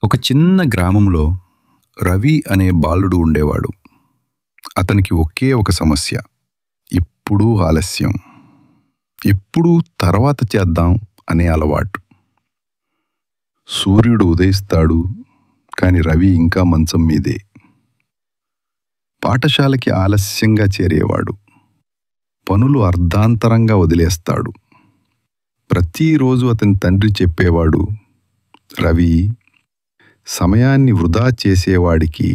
ఒక చిన్న గ్రామంలో రవి అనే బాలుడు ఉండేవాడు. అతనికి ఒకే ఒక సమస్య. ఎప్పుడూ ఆలస్యం. ఎప్పుడూ తర్వాత చేద్దాం అనే అలవాటు. సూర్యుడు ఉదయిస్తాడు, కాని రవి ఇంకా మంచం మీదే. పాఠశాలకి ఆలస్యంగా చేరేవాడు. పనులు అర్ధాంతరంగా వదిలేస్తాడు. ప్రతిరోజు అతని తండ్రి చెప్పేవాడు, రవి, సమయాన్ని వృధా చేసేవాడికి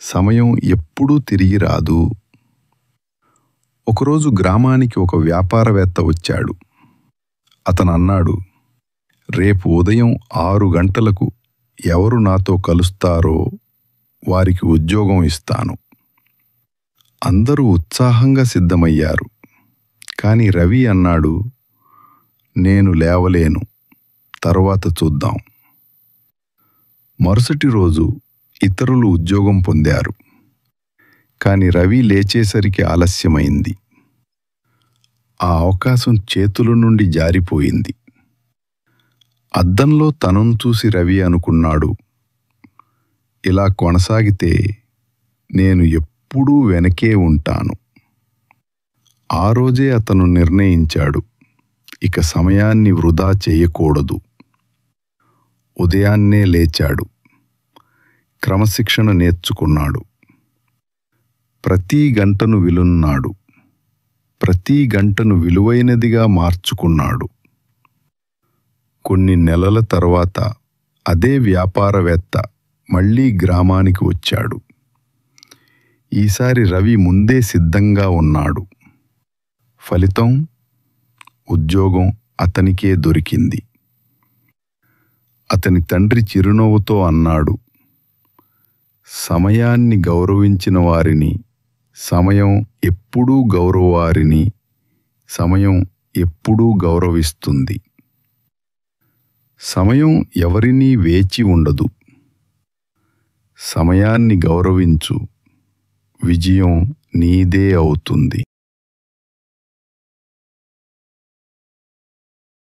సమయం ఎప్పుడూ తిరిగి రాదు. ఒకరోజు గ్రామానికి ఒక వ్యాపారవేత్త వచ్చాడు. అతను అన్నాడు, రేపు ఉదయం 6 గంటలకు ఎవరు నాతో కలుస్తారో వారికి ఉద్యోగం ఇస్తాను. అందరూ ఉత్సాహంగా సిద్ధమయ్యారు. కాని రవి అన్నాడు, నేను లేవలేను, తర్వాత చూద్దాం. మరుసటి రోజు ఇతరులు ఉద్యోగం పొందారు. కాని రవి లేచేసరికి ఆలస్యమైంది. ఆ అవకాశం చేతుల నుండి జారిపోయింది. అద్దంలో తనను చూసి రవి అనుకున్నాడు, ఇలా కొనసాగితే నేను ఎప్పుడూ వెనకే ఉంటాను. ఆ రోజే అతను నిర్ణయించాడు, ఇక సమయాన్ని వృధా చేయకూడదు. ఉదయాన్నే లేచాడు. క్రమశిక్షణ నేర్చుకున్నాడు. ప్రతి గంటను విలున్నాడు. ప్రతి గంటను విలువైనదిగా మార్చుకున్నాడు. కొన్ని నెలల తర్వాత అదే వ్యాపారవేత్త మళ్ళీ గ్రామానికి వచ్చాడు. ఈసారి రవి ముందే సిద్ధంగా ఉన్నాడు. ఫలితం, ఉద్యోగం అతనికే దొరికింది. అతని తండ్రి చిరునవ్వుతో అన్నాడు, సమయాన్ని గౌరవించిన వారిని సమయం ఎప్పుడూ గౌరవిస్తుంది. సమయం ఎవరినీ వేచి ఉండదు. సమయాన్ని గౌరవించు, విజయం నీదే అవుతుంది.